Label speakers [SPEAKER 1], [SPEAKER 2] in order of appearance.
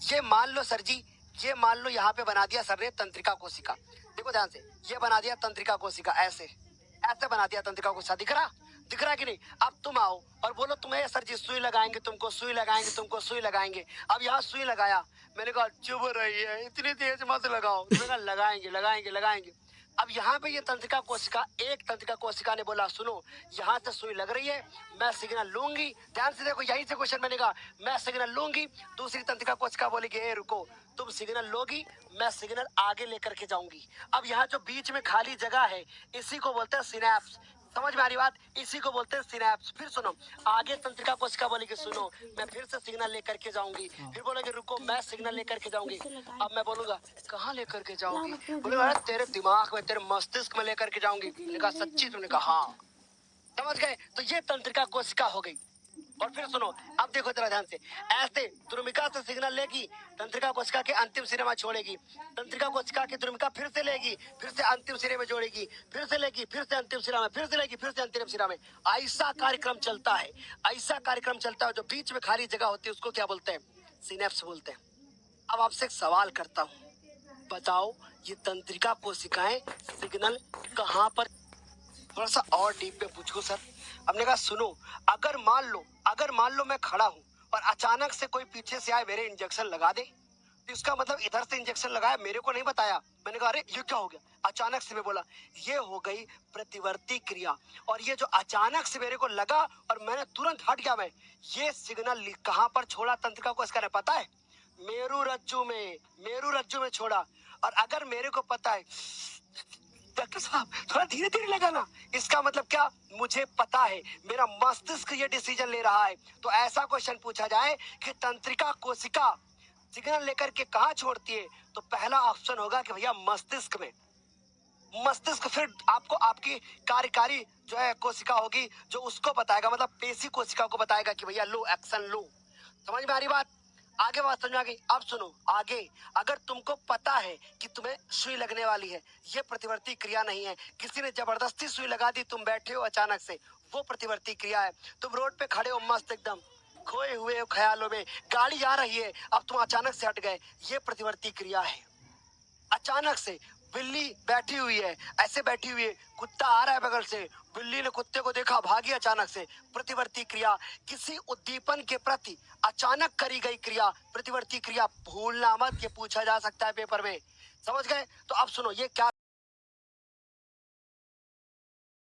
[SPEAKER 1] ये मान लो सर जी, ये मान लो यहाँ पे बना दिया सर ने तंत्रिका कोशिका। देखो ध्यान से, ये बना दिया तंत्रिका कोशिका, ऐसे ऐसे बना दिया तंत्रिका कोशिका। दिख रहा कि नहीं? अब तुम आओ और बोलो तुम्हें सर जी सुई लगाएंगे, तुमको सुई लगाएंगे, तुमको सुई लगाएंगे। अब यहाँ सुई लगाया, मैंने कहा चुप रहिए, इतनी तेज मत लगाओ। मैंने कहा लगाएंगे लगाएंगे लगाएंगे। अब यहाँ पे ये तंत्रिका कोशिका, एक तंत्रिका कोशिका ने बोला सुनो, यहाँ से सुई लग रही है, मैं सिग्नल लूंगी। ध्यान से देखो, यही से क्वेश्चन मैंने कहा, मैं सिग्नल लूंगी। दूसरी तंत्रिका कोशिका बोलेगी ए रुको, तुम सिग्नल लोगी, मैं सिग्नल आगे लेकर के जाऊंगी। अब यहाँ जो बीच में खाली जगह है, इसी को बोलते हैं सिनेप्स। समझ में आ रही बात? इसी को बोलते हैं सिनेप्स। फिर सुनो, आगे तंत्रिका कोशिका बोलेगी सुनो, मैं फिर से सिग्नल लेकर के जाऊंगी। फिर बोलेगी रुको, मैं सिग्नल लेकर के जाऊंगी। अब मैं बोलूंगा कहाँ लेकर के जाऊंगी? बोलेगा तेरे दिमाग में, तेरे मस्तिष्क में लेकर के जाऊंगी। मैंने कहा सच्ची? तुमने कहा हाँ। समझ गए? तो ये तंत्रिका कोशिका हो गई। और फिर सुनो, अब देखो जरा ध्यान से, ऐसे द्रुमिका से सिग्नल लेगी, तंत्रिका कोशिका के अंतिम सिरे में छोड़ेगी, तंत्रिका कोशिका की द्रुमिका फिर से लेगी, फिर से अंतिम सिरे में जोड़ेगी, फिर से लेगी, फिर से अंतिम सिरा में, फिर से लेगी, फिर से अंतिम सिरा में। ऐसा कार्यक्रम चलता है, ऐसा कार्यक्रम चलता है। जो बीच में खाली जगह होती है उसको क्या बोलते हैं? सिनेप्स बोलते हैं। अब आपसे एक सवाल करता हूँ, बताओ ये तंत्रिका कोशिकाएं सिग्नल कहाँ पर? थोड़ा सा और डीप में पूछो सर। हमने कहा सुनो, अगर मान लो मैं खड़ा हूँ और अचानक से कोई पीछे से आए, मेरे इंजेक्शन लगा दे, तो इसका मतलब इधर से इंजेक्शन लगाया, मेरे को नहीं बताया। मैंने कहा अरे ये क्या हो गया? अचानक से मैं बोला, ये हो गई प्रतिवर्ती क्रिया। और ये जो अचानक से मेरे को लगा और मैंने तुरंत हट गया, मैं ये सिग्नल कहाँ पर छोड़ा तंत्रिका को, इसका पता है? मेरू रज्जु में छोड़ा। और अगर मेरे को पता है, डॉक्टर साहब थोड़ा धीरे धीरे लगाना, इसका मतलब क्या? मुझे पता है, मेरा मस्तिष्क ये डिसीजन ले रहा है। तो ऐसा क्वेश्चन पूछा जाए कि तंत्रिका कोशिका सिग्नल लेकर के कहाँ छोड़ती है, तो पहला ऑप्शन होगा कि भैया मस्तिष्क में। मस्तिष्क फिर आपको आपकी कार्यकारी जो है कोशिका होगी, जो उसको बताएगा, मतलब पेशी कोशिका को बताएगा कि भैया लो एक्शन लो। समझ में आ रही बात? आगे बात समझ आ गई? अब सुनो आगे, अगर तुमको पता है कि तुम्हें सुई लगने वाली है, ये प्रतिवर्ती क्रिया नहीं है, किसी ने जबरदस्ती सुई लगा दी, तुम बैठे हो अचानक से, वो प्रतिवर्ती क्रिया है। तुम रोड पे खड़े हो मस्त एकदम खोए हुए हो ख्यालों में, गाड़ी आ रही है, अब तुम अचानक से हट गए, ये प्रतिवर्ती क्रिया है। अचानक से बिल्ली बैठी हुई है, ऐसे बैठी हुई है, कुत्ता आ रहा है बगल से, बिल्ली ने कुत्ते को देखा, भागी अचानक से, प्रतिवर्ती क्रिया। किसी उद्दीपन के प्रति अचानक करी गई क्रिया, प्रतिवर्ती क्रिया। भूलना मत, ये पूछा जा सकता है पेपर में। समझ गए? तो अब सुनो, ये क्या